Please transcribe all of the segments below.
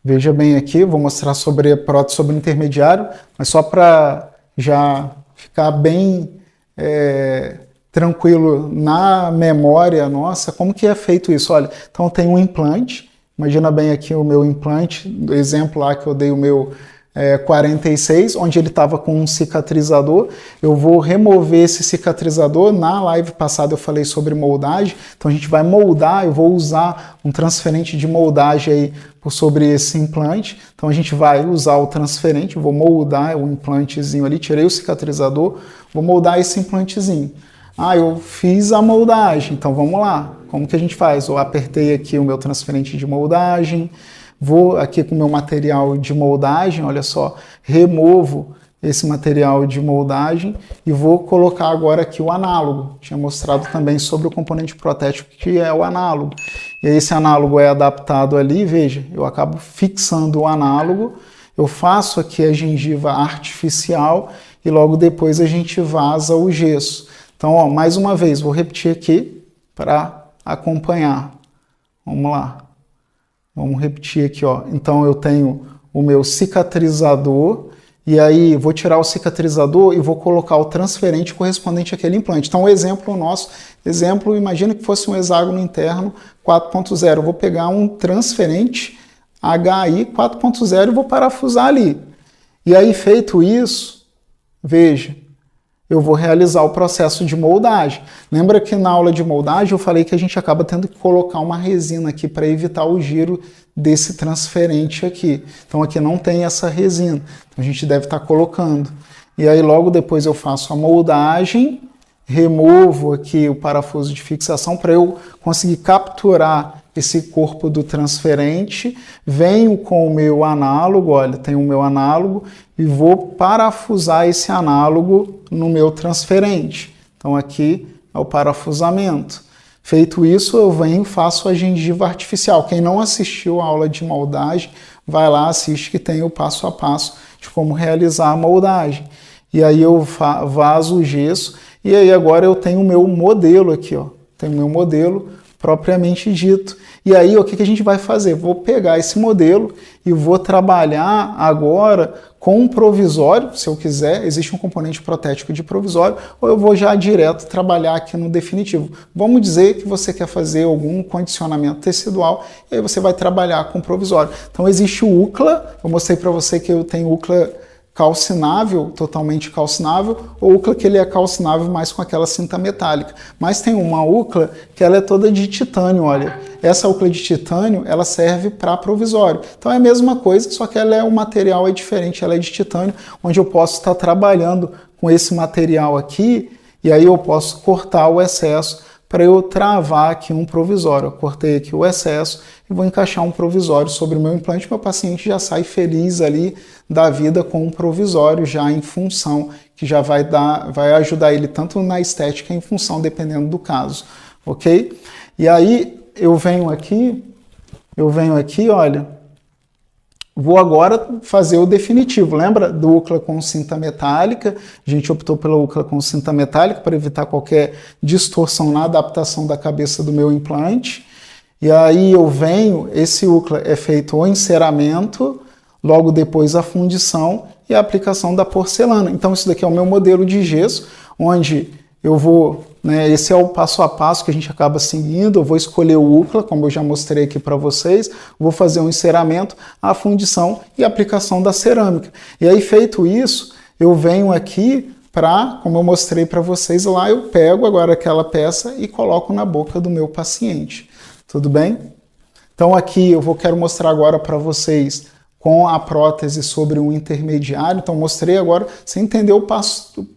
Veja bem aqui, vou mostrar sobre a prótese sobre o intermediário, mas só para já ficar bem tranquilo na memória nossa, como que é feito isso? Olha, então tem um implante, imagina bem aqui o meu implante, do exemplo lá que eu dei o meu 46, onde ele estava com um cicatrizador. Eu vou remover esse cicatrizador. Na live passada eu falei sobre moldagem, então a gente vai moldar, eu vou usar um transferente de moldagem aí por sobre esse implante. Então a gente vai usar o transferente, vou moldar o implantezinho ali, tirei o cicatrizador, vou moldar esse implantezinho. Ah, eu fiz a moldagem, então vamos lá. Como que a gente faz? Eu apertei aqui o meu transferente de moldagem, vou aqui com o meu material de moldagem, olha só, removo esse material de moldagem e vou colocar agora aqui o análogo. Tinha mostrado também sobre o componente protético que é o análogo. E aí esse análogo é adaptado ali, veja, eu acabo fixando o análogo, eu faço aqui a gengiva artificial e logo depois a gente vasa o gesso. Então, ó, mais uma vez, vou repetir aqui para acompanhar. Vamos lá. Vamos repetir aqui, ó. Então eu tenho o meu cicatrizador e aí vou tirar o cicatrizador e vou colocar o transferente correspondente àquele implante. Então o exemplo nosso, imagina que fosse um hexágono interno 4.0. Eu vou pegar um transferente HI 4.0 e vou parafusar ali. E aí feito isso, veja, eu vou realizar o processo de moldagem. Lembra que na aula de moldagem eu falei que a gente acaba tendo que colocar uma resina aqui para evitar o giro desse transferente aqui. Então aqui não tem essa resina, então a gente deve estar colocando. E aí logo depois eu faço a moldagem, removo aqui o parafuso de fixação para eu conseguir capturar esse corpo do transferente, venho com o meu análogo, olha, tem o meu análogo, e vou parafusar esse análogo no meu transferente. Então aqui é o parafusamento. Feito isso, eu venho e faço a gengiva artificial. Quem não assistiu a aula de moldagem, vai lá, assiste que tem o passo a passo de como realizar a moldagem. E aí eu vaso o gesso, e aí agora eu tenho o meu modelo aqui, ó. Tenho o meu modelo propriamente dito. E aí o que a gente vai fazer? Vou pegar esse modelo e vou trabalhar agora com um provisório, se eu quiser, existe um componente protético de provisório, ou eu vou já direto trabalhar aqui no definitivo. Vamos dizer que você quer fazer algum condicionamento tecidual, e aí você vai trabalhar com provisório. Então existe o UCLA, eu mostrei para você que eu tenho UCLA calcinável, totalmente calcinável, ou UCLA que ele é calcinável mais com aquela cinta metálica. Mas tem uma UCLA que ela é toda de titânio, olha. Essa UCLA de titânio, ela serve para provisório. Então é a mesma coisa, só que o material é diferente, ela é de titânio, onde eu posso estar trabalhando com esse material aqui, e aí eu posso cortar o excesso para eu travar aqui um provisório. Eu cortei aqui o excesso e vou encaixar um provisório sobre o meu implante. Meu paciente já sai feliz ali da vida com um provisório já em função, que já vai ajudar ele tanto na estética em função, dependendo do caso, ok? E aí eu venho aqui, olha, vou agora fazer o definitivo. Lembra do UCLA com cinta metálica? A gente optou pela UCLA com cinta metálica para evitar qualquer distorção na adaptação da cabeça do meu implante. E aí eu venho, esse UCLA é feito o enceramento, logo depois a fundição e a aplicação da porcelana. Então isso daqui é o meu modelo de gesso, onde eu vou, né, esse é o passo a passo que a gente acaba seguindo. Eu vou escolher o UCLA, como eu já mostrei aqui para vocês, vou fazer um enceramento, a fundição e a aplicação da cerâmica. E aí feito isso, eu venho aqui para, como eu mostrei para vocês lá, eu pego agora aquela peça e coloco na boca do meu paciente. Tudo bem? Então aqui quero mostrar agora para vocês com a prótese sobre o intermediário. Então mostrei agora, você entendeu o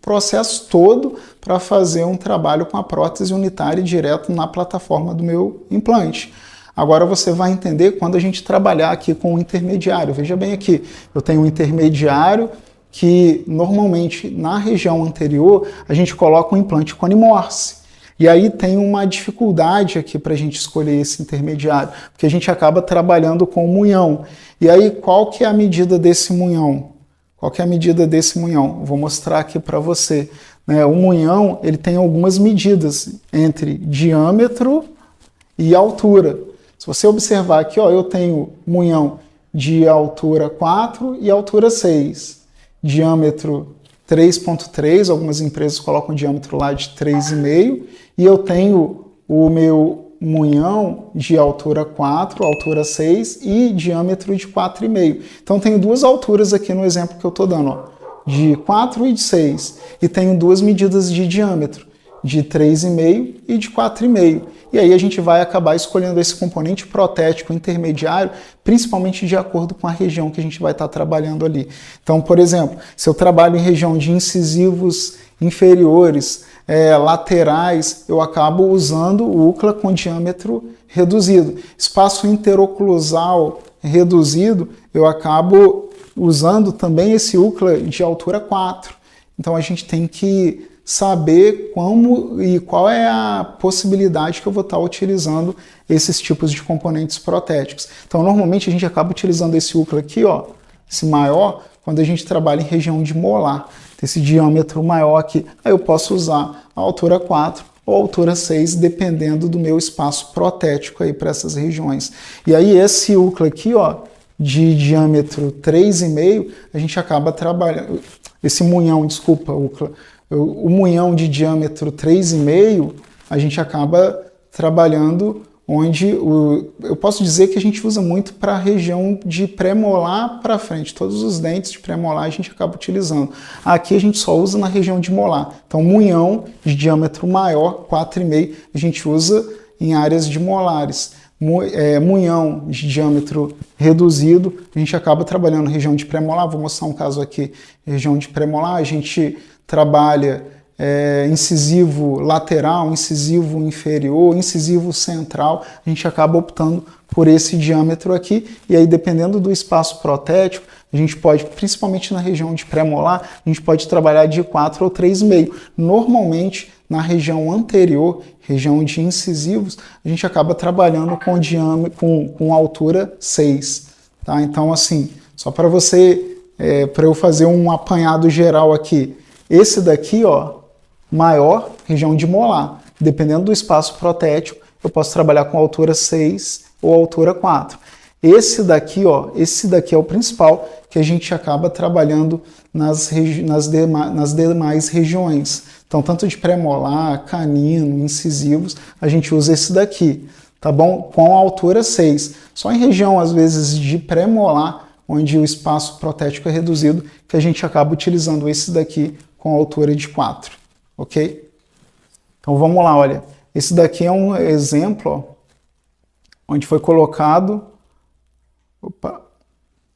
processo todo para fazer um trabalho com a prótese unitária direto na plataforma do meu implante. Agora você vai entender quando a gente trabalhar aqui com o intermediário. Veja bem aqui, eu tenho um intermediário que normalmente na região anterior a gente coloca um implante Conimorse. E aí tem uma dificuldade aqui para a gente escolher esse intermediário, porque a gente acaba trabalhando com o munhão. E aí qual que é a medida desse munhão? Qual que é a medida desse munhão? Vou mostrar aqui para você. O munhão ele tem algumas medidas entre diâmetro e altura. Se você observar aqui, ó, eu tenho munhão de altura 4 e altura 6. Diâmetro 3.3, algumas empresas colocam diâmetro lá de 3,5, e eu tenho o meu munhão de altura 4, altura 6 e diâmetro de 4,5. Então tenho duas alturas aqui no exemplo que eu estou dando, ó, de 4 e de 6, e tenho duas medidas de diâmetro, de 3,5 e de 4,5. E aí a gente vai acabar escolhendo esse componente protético intermediário, principalmente de acordo com a região que a gente vai estar trabalhando ali. Então, por exemplo, se eu trabalho em região de incisivos inferiores, laterais, eu acabo usando o UCLA com diâmetro reduzido. Espaço interoclusal reduzido, eu acabo usando também esse UCLA de altura 4. Então a gente tem que saber como e qual é a possibilidade que eu vou estar utilizando esses tipos de componentes protéticos. Então normalmente a gente acaba utilizando esse UCLA aqui, ó, esse maior, quando a gente trabalha em região de molar. Esse diâmetro maior aqui, aí eu posso usar a altura 4 ou a altura 6, dependendo do meu espaço protético aí para essas regiões. E aí esse UCLA aqui, ó, de diâmetro 3,5, a gente acaba trabalhando, esse munhão, desculpa, UCLA, o munhão de diâmetro 3,5, a gente acaba trabalhando onde eu posso dizer que a gente usa muito para a região de pré-molar para frente. Todos os dentes de pré-molar a gente acaba utilizando. Aqui a gente só usa na região de molar. Então, munhão de diâmetro maior, 4,5, a gente usa em áreas de molares. Munhão de diâmetro reduzido, a gente acaba trabalhando na região de pré-molar. Vou mostrar um caso aqui, região de pré-molar, a gente trabalha incisivo lateral, incisivo inferior, incisivo central, a gente acaba optando por esse diâmetro aqui, e aí dependendo do espaço protético, a gente pode, principalmente na região de pré-molar, a gente pode trabalhar de 4 ou 3,5. Normalmente, na região anterior, região de incisivos, a gente acaba trabalhando com diâmetro, com altura 6. Tá? Então, assim, só para você, para eu fazer um apanhado geral aqui, esse daqui, ó, maior, região de molar. Dependendo do espaço protético, eu posso trabalhar com altura 6 ou altura 4. Esse daqui, ó, esse daqui é o principal que a gente acaba trabalhando nas demais regiões. Então, tanto de pré-molar, canino, incisivos, a gente usa esse daqui, tá bom? Com altura 6. Só em região, às vezes, de pré-molar, onde o espaço protético é reduzido, que a gente acaba utilizando esse daqui com altura de 4, ok? Então vamos lá, olha, esse daqui é um exemplo, ó, onde foi colocado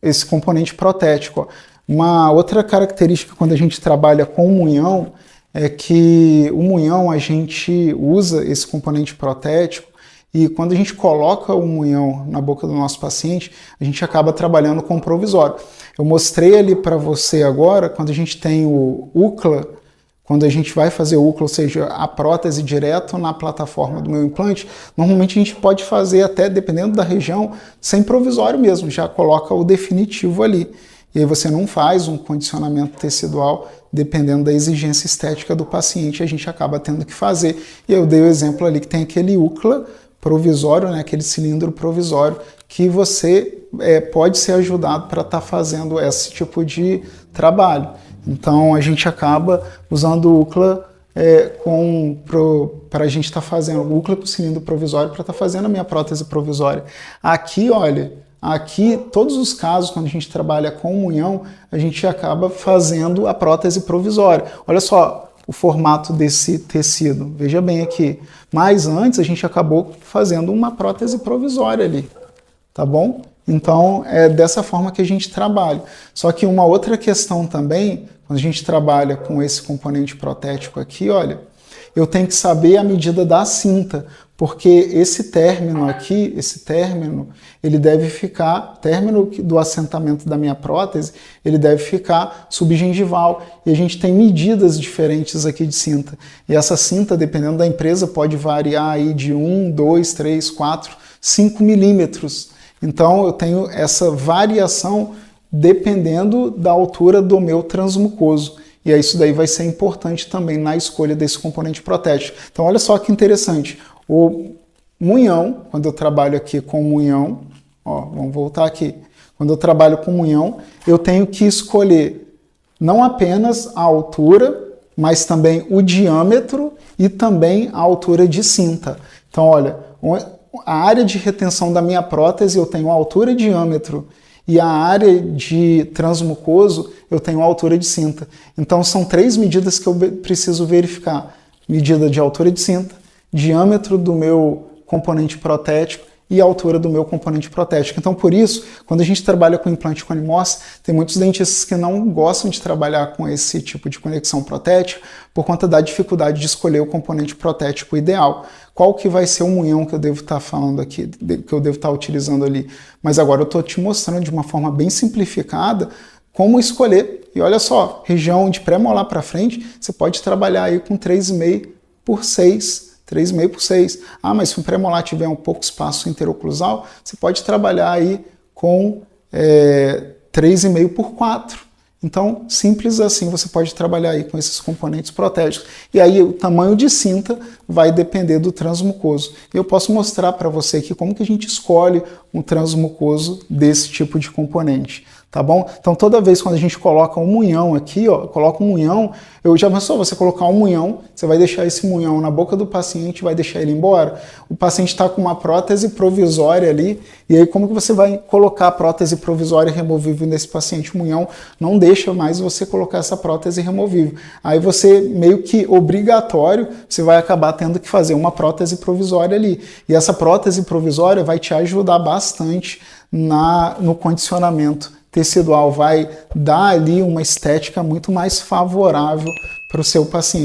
esse componente protético. Ó. Uma outra característica quando a gente trabalha com munhão é que o munhão a gente usa esse componente protético e quando a gente coloca o munhão na boca do nosso paciente, a gente acaba trabalhando com o provisório. Eu mostrei ali para você agora, quando a gente tem o UCLA, quando a gente vai fazer o UCLA, ou seja, a prótese direto na plataforma do meu implante, normalmente a gente pode fazer até, dependendo da região, sem provisório mesmo, já coloca o definitivo ali. E aí você não faz um condicionamento tecidual, dependendo da exigência estética do paciente, a gente acaba tendo que fazer. E eu dei o exemplo ali que tem aquele UCLA provisório, né, aquele cilindro provisório, que você pode ser ajudado para estar fazendo esse tipo de trabalho. Então a gente acaba usando o UCLA para a gente estar fazendo o UCLA com o cilindro provisório para estar fazendo a minha prótese provisória. Aqui, olha, aqui todos os casos quando a gente trabalha com munhão, a gente acaba fazendo a prótese provisória. Olha só o formato desse tecido, veja bem aqui. Mas antes a gente acabou fazendo uma prótese provisória ali, tá bom? Então é dessa forma que a gente trabalha. Só que uma outra questão também, quando a gente trabalha com esse componente protético aqui, olha, eu tenho que saber a medida da cinta, porque esse término aqui, ele deve ficar, término do assentamento da minha prótese, ele deve ficar subgengival, e a gente tem medidas diferentes aqui de cinta. E essa cinta, dependendo da empresa, pode variar aí de 1, 2, 3, 4, 5 milímetros. Então eu tenho essa variação dependendo da altura do meu transmucoso. E aí isso daí vai ser importante também na escolha desse componente protético. Então olha só que interessante. O munhão, quando eu trabalho aqui com munhão, ó, vamos voltar aqui. Quando eu trabalho com munhão, eu tenho que escolher não apenas a altura, mas também o diâmetro e também a altura de cinta. Então, olha, a área de retenção da minha prótese eu tenho a altura e diâmetro, e a área de transmucoso eu tenho a altura de cinta. Então são 3 medidas que eu preciso verificar. Medida de altura de cinta, diâmetro do meu componente protético e a altura do meu componente protético. Então, por isso, quando a gente trabalha com implante com animós, tem muitos dentistas que não gostam de trabalhar com esse tipo de conexão protética por conta da dificuldade de escolher o componente protético ideal. Qual que vai ser o munhão que eu devo estar falando aqui, que eu devo estar utilizando ali? Mas agora eu estou te mostrando de uma forma bem simplificada como escolher. E olha só, região de pré-molar para frente, você pode trabalhar aí com 3,5 por 6. 3,5 por 6. Ah, mas se o pré-molar tiver um pouco espaço interoclusal, você pode trabalhar aí com 3,5 por 4. Então, simples assim, você pode trabalhar aí com esses componentes protéticos. E aí o tamanho de cinta vai depender do transmucoso. Eu posso mostrar para você aqui como que a gente escolhe um transmucoso desse tipo de componente. Tá bom? Então toda vez quando a gente coloca um munhão aqui, ó, coloca um munhão, eu já pensou você colocar um munhão, você vai deixar esse munhão na boca do paciente, vai deixar ele embora? O paciente está com uma prótese provisória ali, e aí como que você vai colocar a prótese provisória removível nesse paciente? O munhão não deixa mais você colocar essa prótese removível. Aí você, meio que obrigatório, você vai acabar tendo que fazer uma prótese provisória ali. E essa prótese provisória vai te ajudar bastante no condicionamento tecidual, vai dar ali uma estética muito mais favorável para o seu paciente.